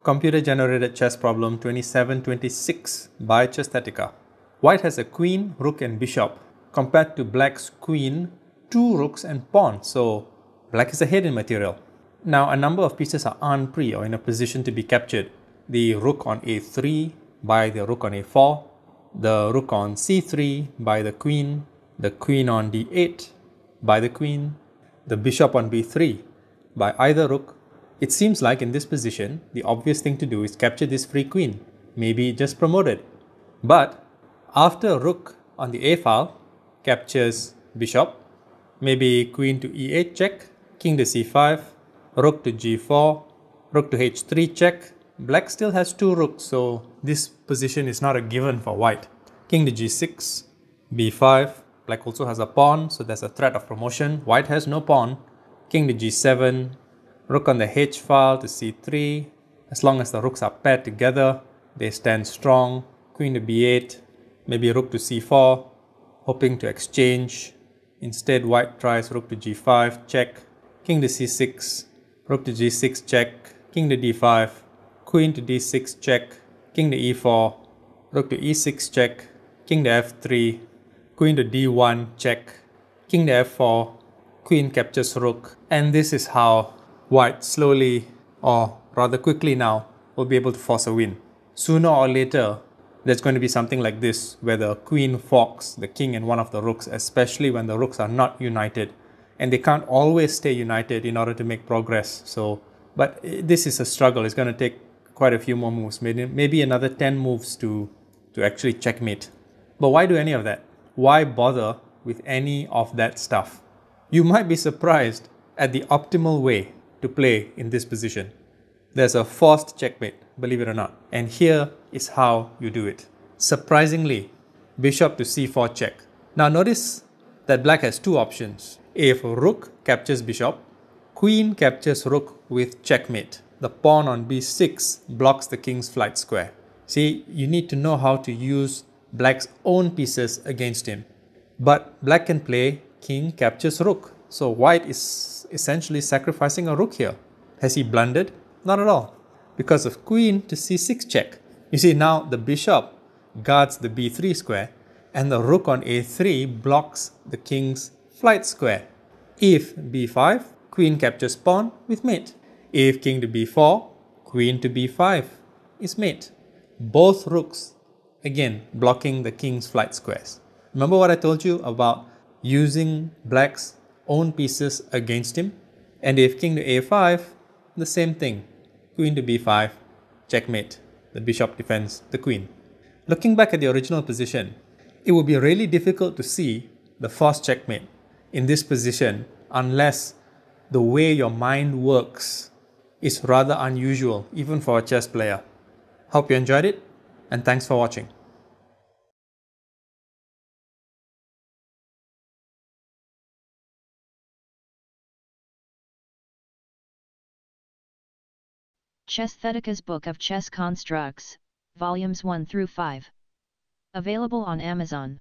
Computer-generated chess problem 2726 by Chesthetica. White has a queen, rook and bishop compared to black's queen, two rooks and pawn, so black is ahead in material. Now a number of pieces are en prise or in a position to be captured. The rook on a3 by the rook on a4, the rook on c3 by the queen on d8 by the queen, the bishop on b3 by either rook. It seems like in this position, the obvious thing to do is capture this free queen, maybe just promote it. But after rook on the a file captures bishop, maybe queen to e8 check, king to c5, rook to g4, rook to h3 check. Black still has two rooks, so this position is not a given for white. King to g6, b5, black also has a pawn, so there's a threat of promotion. White has no pawn. King to g7, rook on the h file to c3. As long as the rooks are paired together, they stand strong. Queen to b8, maybe rook to c4, hoping to exchange. Instead, white tries rook to g5, check. King to c6, rook to g6, check. King to d5, queen to d6, check. King to e4, rook to e6, check. King to f3, queen to d1, check. King to f4, queen captures rook. And this is how white slowly, or rather quickly now, will be able to force a win. Sooner or later, there's going to be something like this, where the queen forks the king and one of the rooks, especially when the rooks are not united. And they can't always stay united in order to make progress. But this is a struggle. It's going to take quite a few more moves, maybe another 10 moves to actually checkmate. But why do any of that? Why bother with any of that stuff? You might be surprised at the optimal way to play in this position. There's a forced checkmate, believe it or not. And here is how you do it. Surprisingly, bishop to c4 check. Now notice that black has two options. If rook captures bishop, queen captures rook with checkmate. The pawn on b6 blocks the king's flight square. See, you need to know how to use black's own pieces against him. But black can play king captures rook. So white is essentially sacrificing a rook here. Has he blundered? Not at all. Because of queen to c6 check. You see, now the bishop guards the b3 square and the rook on a3 blocks the king's flight square. If b5, queen captures pawn with mate. If king to b4, queen to b5 is mate. Both rooks, again, blocking the king's flight squares. Remember what I told you about using black's own pieces against him? And if king to a5, the same thing. Queen to b5, checkmate. The bishop defends the queen. Looking back at the original position, it would be really difficult to see the forced checkmate in this position unless the way your mind works is rather unusual, even for a chess player. Hope you enjoyed it, and thanks for watching. Chesthetica's Book of Chess Constructs, Volumes 1 through 5. Available on Amazon.